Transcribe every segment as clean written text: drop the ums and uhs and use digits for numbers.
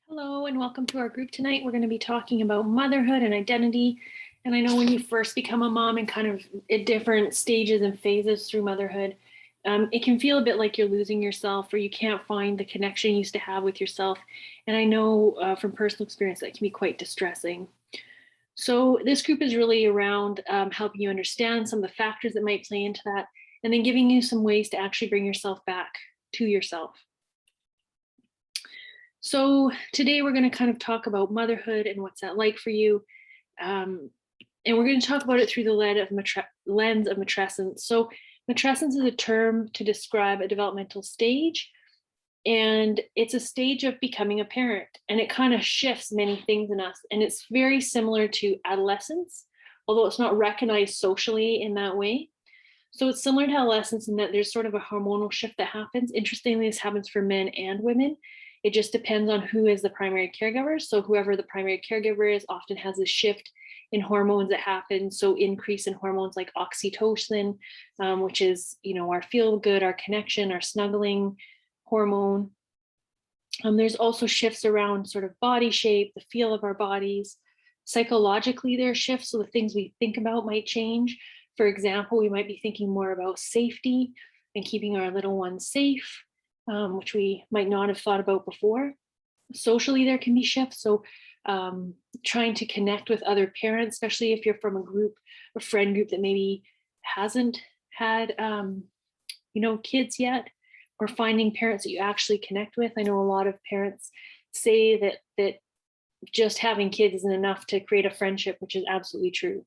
Hello and welcome to our group tonight. We're going to be talking about motherhood and identity. And I know when you first become a mom and kind of at different stages and phases through motherhood, it can feel a bit like you're losing yourself or you can't find the connection you used to have with yourself. And I know from personal experience that can be quite distressing. So this group is really around helping you understand some of the factors that might play into that, and then giving you some ways to actually bring yourself back to yourself. So today we're going to kind of talk about motherhood and what's that like for you. Um, and we're going to talk about it through the lens of matrescence. So matrescence is a term to describe a developmental stage, and it's a stage of becoming a parent, and it kind of shifts many things in us. And it's very similar to adolescence, although it's not recognized socially in that way. So it's similar to adolescence in that there's sort of a hormonal shift that happens. Interestingly, this happens for men and women. It just depends on who is the primary caregiver. So whoever the primary caregiver is often has a shift in hormones that happen. So increase in hormones like oxytocin, which is, our feel good, our connection, our snuggling hormone. There's also shifts around sort of body shape, the feel of our bodies. Psychologically, there are shifts. So the things we think about might change. For example, we might be thinking more about safety and keeping our little ones safe, which we might not have thought about before. Socially, there can be shifts. So trying to connect with other parents, especially if you're from a friend group that maybe hasn't had, kids yet, or finding parents that you actually connect with. I know a lot of parents say that just having kids isn't enough to create a friendship, which is absolutely true.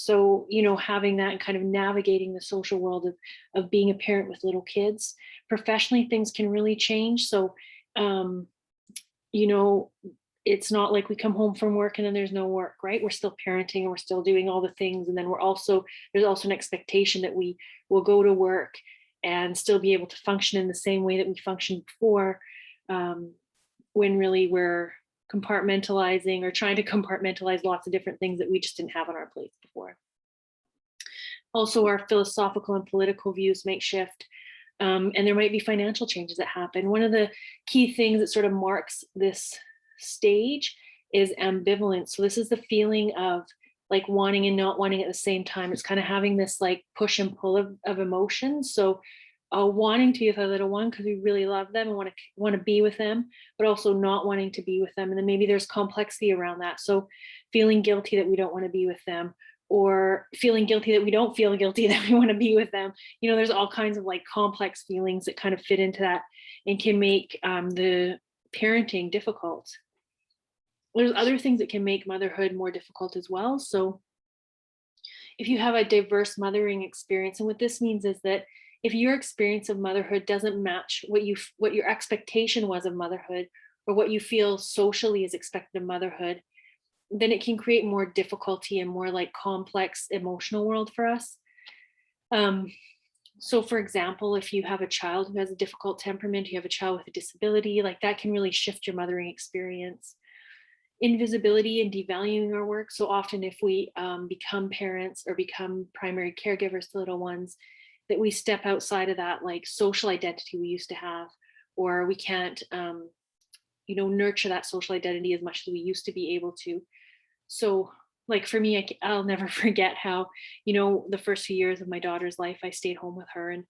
So, having that and kind of navigating the social world of being a parent with little kids. Professionally, things can really change. So, you know, it's not like we come home from work and then there's no work, right? We're still parenting and we're still doing all the things. And then there's also an expectation that we will go to work and still be able to function in the same way that we functioned before, when really we're compartmentalizing or trying to compartmentalize lots of different things that we just didn't have on our plates before. Also, our philosophical and political views might shift, and there might be financial changes that happen. One of the key things that sort of marks this stage is ambivalence. So this is the feeling of like wanting and not wanting at the same time. It's kind of having this like push and pull of emotions. So wanting to be with our little one because we really love them and want to be with them, but also not wanting to be with them. And then maybe there's complexity around that. So feeling guilty that we don't want to be with them, or feeling guilty that we don't feel guilty that we want to be with them. There's all kinds of like complex feelings that kind of fit into that and can make the parenting difficult. There's other things that can make motherhood more difficult as well. So if you have a diverse mothering experience, and what this means is that if your experience of motherhood doesn't match what your expectation was of motherhood, or what you feel socially is expected of motherhood, then it can create more difficulty and more like complex emotional world for us. So for example, if you have a child who has a difficult temperament, you have a child with a disability, like that can really shift your mothering experience. Invisibility and devaluing our work. So often if we become parents or become primary caregivers to little ones, that we step outside of that like social identity we used to have, or we can't nurture that social identity as much as we used to be able to. So like for me, I'll never forget how, the first few years of my daughter's life, I stayed home with her. And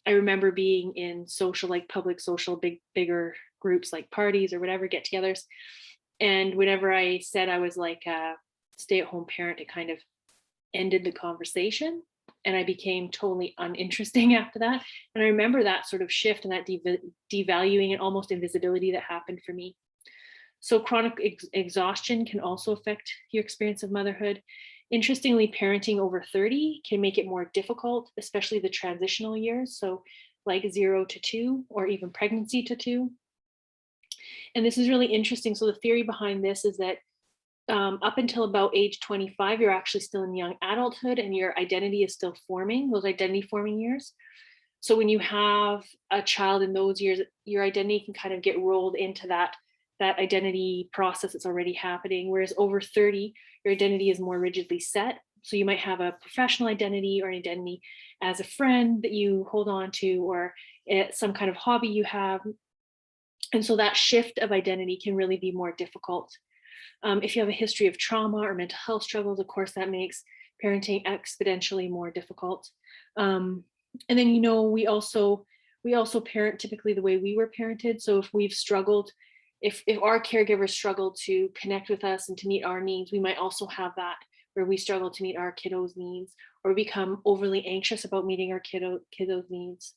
I remember being in social, like public social, bigger groups like parties or whatever, get-togethers. And whenever I said I was like a stay-at-home parent, it kind of ended the conversation, and I became totally uninteresting after that. And I remember that sort of shift and that devaluing and almost invisibility that happened for me. So chronic exhaustion can also affect your experience of motherhood. Interestingly, parenting over 30 can make it more difficult, especially the transitional years. So like 0 to 2, or even pregnancy to 2. And this is really interesting. So the theory behind this is that up until about age 25, you're actually still in young adulthood and your identity is still forming, those identity forming years. So when you have a child in those years, your identity can kind of get rolled into that identity process that's already happening. Whereas over 30, your identity is more rigidly set. So you might have a professional identity or an identity as a friend that you hold on to, or some kind of hobby you have. And so that shift of identity can really be more difficult. If you have a history of trauma or mental health struggles, of course, that makes parenting exponentially more difficult. And then, we also parent typically the way we were parented. So if we've struggled, if our caregivers struggle to connect with us and to meet our needs, we might also have that where we struggle to meet our kiddos' needs or become overly anxious about meeting our kiddos' needs.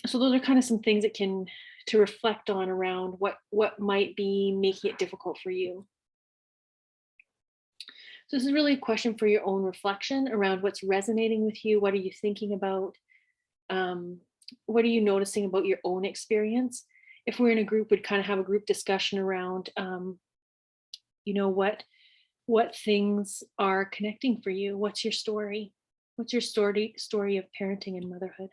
So those are kind of some things that can to reflect on around what might be making it difficult for you. So this is really a question for your own reflection around what's resonating with you. What are you thinking about? Um, what are you noticing about your own experience? If we're in a group, we'd kind of have a group discussion around, you know, what things are connecting for you. What's your story? What's your story of parenting and motherhood?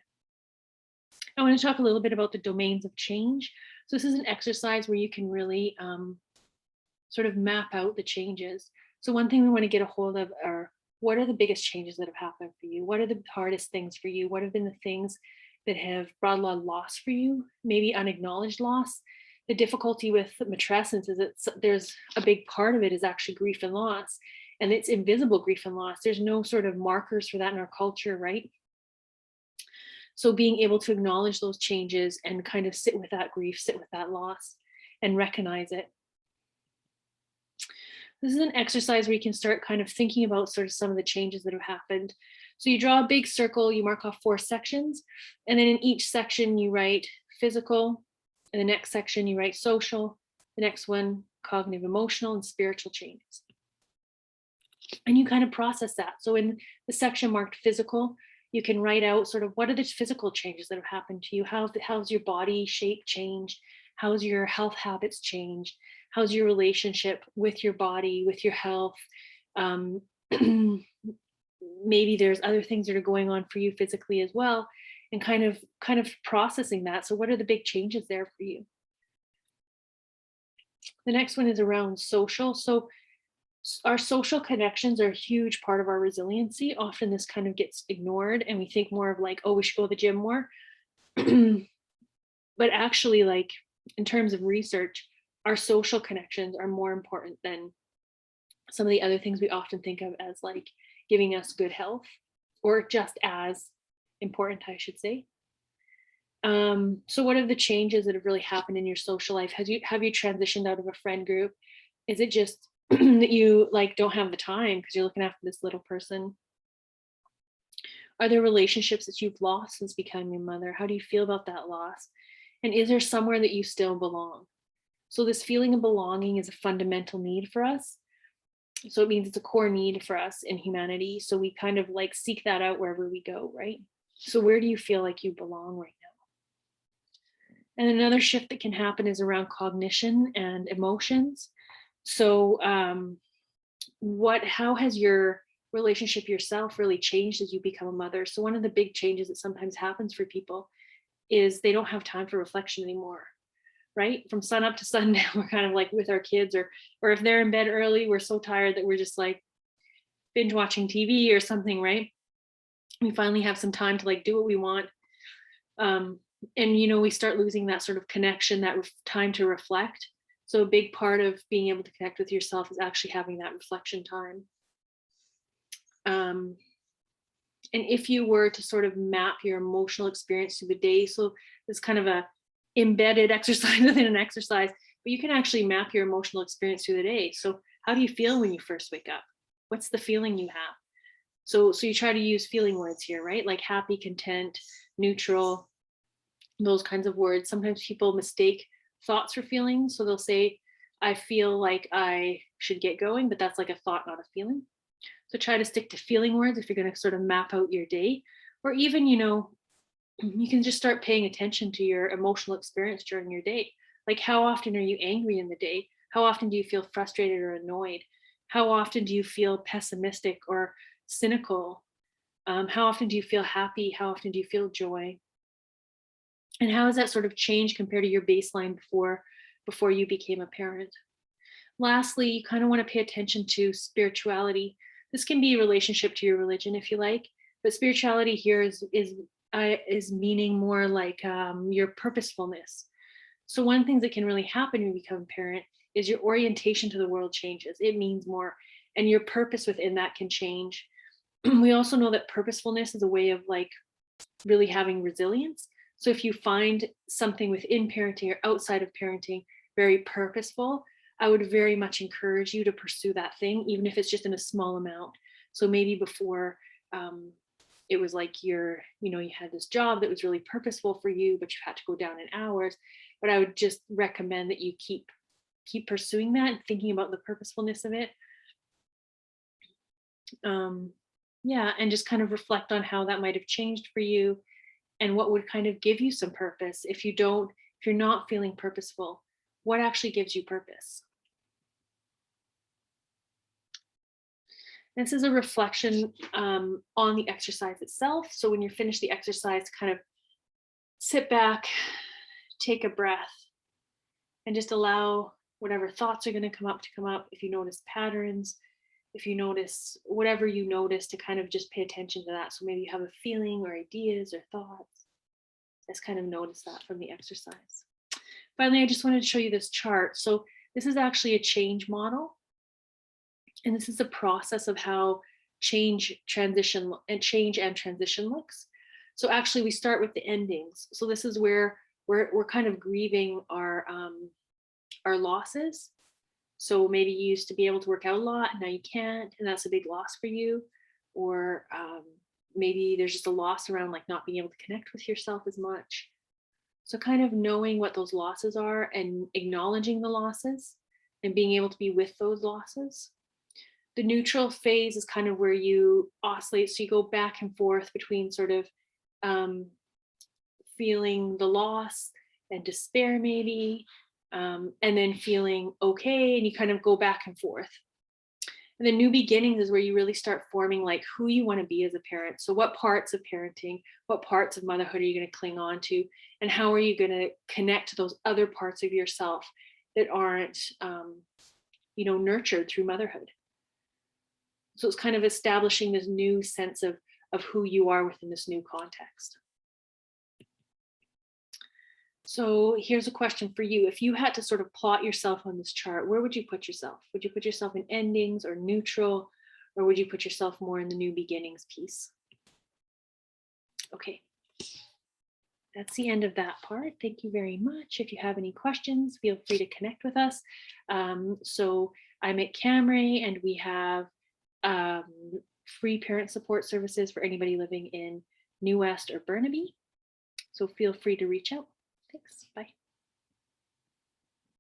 I want to talk a little bit about the domains of change. So this is an exercise where you can really sort of map out the changes. So one thing we want to get a hold of are, what are the biggest changes that have happened for you? What are the hardest things for you? What have been the things that have brought a lot of loss for you? Maybe unacknowledged loss. The difficulty with matrescence is that there's a big part of it is actually grief and loss, and it's invisible grief and loss. There's no sort of markers for that in our culture, right? So being able to acknowledge those changes and kind of sit with that grief, sit with that loss, and recognize it. This is an exercise where you can start kind of thinking about sort of some of the changes that have happened. So you draw a big circle, you mark off 4 sections, and then in each section you write physical, in the next section you write social, the next one cognitive, emotional, and spiritual changes. And you kind of process that. So in the section marked physical, you can write out sort of what are the physical changes that have happened to you? How's your body shape changed? How's your health habits changed? How's your relationship with your body, with your health? Maybe there's other things that are going on for you physically as well, and kind of processing that. So what are the big changes there for you? The next one is around social. So our social connections are a huge part of our resiliency. Often this kind of gets ignored and we think more of like, oh, we should go to the gym more. But actually, like in terms of research, our social connections are more important than some of the other things we often think of as like giving us good health, or just as important, I should say. So what are the changes that have really happened in your social life? Have you transitioned out of a friend group? Is it just that you like don't have the time because you're looking after this little person? Are there relationships that you've lost since becoming a mother? How do you feel about that loss? And is there somewhere that you still belong? So this feeling of belonging is a fundamental need for us. So it means it's a core need for us in humanity. So we kind of like seek that out wherever we go, right? So where do you feel like you belong right now? And another shift that can happen is around cognition and emotions. So how has your relationship yourself really changed as you become a mother? So one of the big changes that sometimes happens for people is they don't have time for reflection anymore, right? From sun up to sundown, we're kind of like with our kids, or if they're in bed early, we're so tired that we're just like binge watching TV or something, right? We finally have some time to like do what we want. And we start losing that sort of connection, that time to reflect. So a big part of being able to connect with yourself is actually having that reflection time. And if you were to sort of map your emotional experience through the day, so it's kind of a embedded exercise within an exercise, but you can actually map your emotional experience through the day. So how do you feel when you first wake up? What's the feeling you have? So you try to use feeling words here, right? Like happy, content, neutral, those kinds of words. Sometimes people mistake thoughts for feelings. So they'll say, I feel like I should get going, but that's like a thought, not a feeling. So try to stick to feeling words if you're going to sort of map out your day. Or even, you can just start paying attention to your emotional experience during your day. Like how often are you angry in the day? How often do you feel frustrated or annoyed? How often do you feel pessimistic or cynical? How often do you feel happy? How often do you feel joy? And how has that sort of changed compared to your baseline before you became a parent? Lastly, you kind of want to pay attention to spirituality. This can be a relationship to your religion if you like, but spirituality here is meaning more like your purposefulness. So one thing that can really happen when you become a parent is your orientation to the world changes. It means more, and your purpose within that can change. We also know that purposefulness is a way of like really having resilience. So if you find something within parenting or outside of parenting very purposeful, I would very much encourage you to pursue that thing, even if it's just in a small amount. So maybe before, it was like you had this job that was really purposeful for you, but you had to go down in hours. But I would just recommend that you keep pursuing that and thinking about the purposefulness of it. Yeah, and just kind of reflect on how that might have changed for you and what would kind of give you some purpose. If you're not feeling purposeful, what actually gives you purpose? This is a reflection on the exercise itself. So when you're finished the exercise, kind of sit back, take a breath, and just allow whatever thoughts are going to come up to come up. If you notice patterns, if you notice whatever you notice, to kind of just pay attention to that. So maybe you have a feeling or ideas or thoughts. Just kind of notice that from the exercise. Finally, I just wanted to show you this chart. So this is actually a change model. And this is a process of how change and transition looks. So actually we start with the endings. So this is where we're kind of grieving our losses. So maybe you used to be able to work out a lot, and now you can't, and that's a big loss for you. Or maybe there's just a loss around like not being able to connect with yourself as much. So kind of knowing what those losses are and acknowledging the losses and being able to be with those losses. The neutral phase is kind of where you oscillate. So you go back and forth between sort of feeling the loss and despair maybe, and then feeling okay, and you kind of go back and forth. And the new beginnings is where you really start forming like who you want to be as a parent. So what parts of parenting, what parts of motherhood are you going to cling on to, and how are you going to connect to those other parts of yourself that aren't nurtured through motherhood. So it's kind of establishing this new sense of who you are within this new context. So here's a question for you. If you had to sort of plot yourself on this chart, where would you put yourself? Would you put yourself in endings or neutral, or would you put yourself more in the new beginnings piece? Okay. That's the end of that part. Thank you very much. If you have any questions, feel free to connect with us. So I'm at Camry, and we have free parent support services for anybody living in New West or Burnaby. So feel free to reach out. Thanks. Bye.